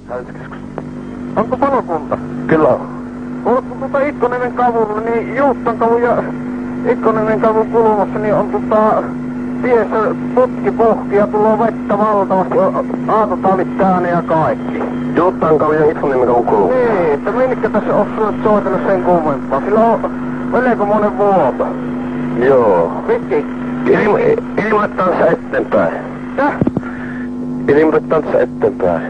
Hälytyskeskus. Onko palokunta? Kyllä on. Ootko Itkoniemen kavulla, niin Juuttan kavun ja Itkoniemen kavun kulmassa, niin on tiessä putkipuhki ja tulee vettä valtavasti, aatotalit täänne ja kaikki. Juuttan kavun ja Itkoniemen kavun kulmassa. Niin, että minkä tässä on soitellut sen kummempaa. Sillä on melko monen vuoto. Joo. Pitki? Ilmoittaan se eteenpäin. Täh? Ilmoittaan se eteenpäin.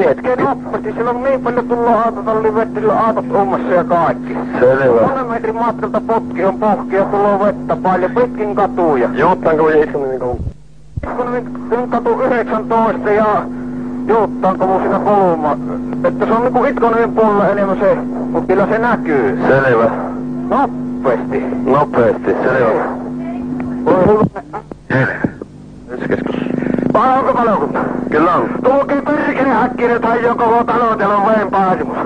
Hetken nopeasti, siellä on niin paljon tullut aatotallin vettä, sillä aatot ummassa ja kaikki. Selvä. 3 metrin matkalta putki on puhki ja tulee vettä paljon pitkin katuja. Juuttan kavun ja Itkoniemen kavun. Itkoniemen katu 19 ja Juuttan kavu siinä kolma. Että se on niinku Itkoniemen puolella enemmän se, mutta kyllä se näkyy. Selvä. Nopeasti. Nopeasti, selvä. Voi hyvä. Hälytyskeskus. Onko palokunta? Kyllä on. Tulkii perkele häkki nyt hajoon koko talon, teillä on veen pääsimus.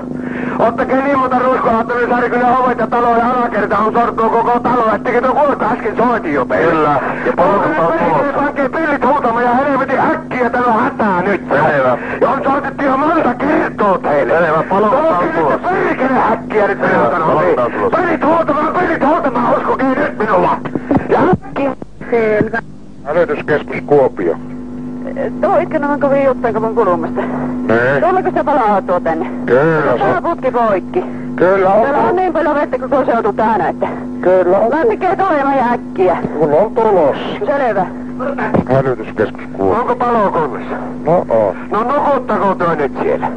Ottakaa niin monta ruiskohatta, niin saari kyllä ovet ja talo ja alakerta on sortuu koko talo, ettekä tuo kuulta äsken soitin jo teille. Kyllä. Ja palokunta on tulossa. Pankee pillit huutamaan ja helvetin häkkiä, täällä on hätää nyt. Selvä. Ja on soitettu jo monta kertoo teille. Selvä, palokunta on tulossa. Perkele häkkiä nyt minulta. Palokunta on tulossa. Pillit huutamaan, uskokei nyt minulla. Ja häkkiä. Selvä. Hälytyskeskus Kuopio. Tuo Itkoniemen kovin Juuttan kavun kulmasta. Nee. Tuollako sitä pala-autoa tänne? Kyllä Tää on. putki poikki. Kyllä on. Täällä on niin paljon vettä koko seutu täynnä, että Kyllä on. lähtekee tulemaan ja äkkiä. Kun on tulossa. Selvä. Hälytyskeskus Kuopio. Onko palokunnassa? No on. No nukuttako tuo nyt siellä?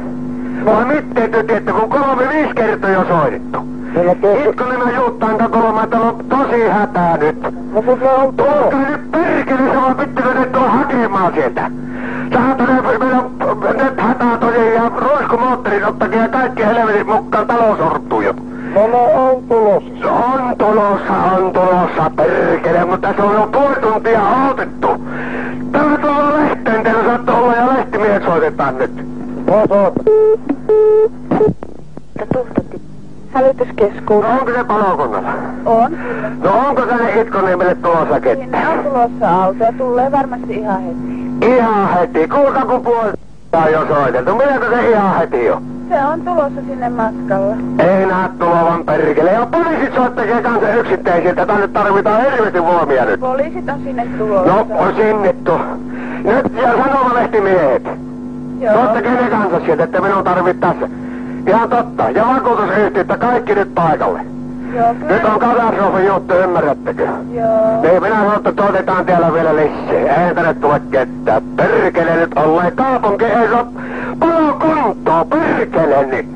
Vai miten te tiedätte, kun 3-5 kertaa jo soitettu? Meillä tuossa... Itkoniemen Juuttaan kolme, täällä on tosi hätää nyt. No kun se on tulossa. Tuolta nyt perkele, se vaan pittikö ne tulla hakemaan sieltä. Saatana, meillä on nyt hätää tosi ja ruiskumoottorit ottakin ja kaikki helvetin mukaan talousorttuu jo. No on tulossa. On tulossa perkele, mutta se on jo puoli tuntia odotettu. Täällä tuolla lehteen, teillä saattaa olla ja lehtimiehet soitetaan nyt. No soita. Tuhtatti. Hälytyskeskus. No onko se palokunnalla? On kyllä. No onko tänne Itkoniemelle tulossa kettä? Sinne on tulossa auto ja tulee varmasti ihan heti. Ihan heti, kuinka kun puolta jo soitettu, milläkö se ihan heti jo? Se on tulossa sinne matkalla. Ei näe tulevan perkele, ja poliisit soittakee kanssa yksittäisiltä, tänne tarvitaan hirveästi voimia nyt. Poliisit on sinne tulossa. No, on sinnittu. Nyt ja sanomalehtimiehet. Joo. Soittakaa ne kanssa sieltä, että minun tarvittaisi. Ihan totta, ja vakuutusyhtiötä kaikki nyt paikalle. Joo, kyllä. Nyt on katastrofin juttu, ymmärrättekö? Joo. Niin, minä sanon, että todetaan täällä vielä lisää. Ei tänne tule ketään. Perkele nyt olleen kaupunki, ei saa palokuntoa, perkele nyt.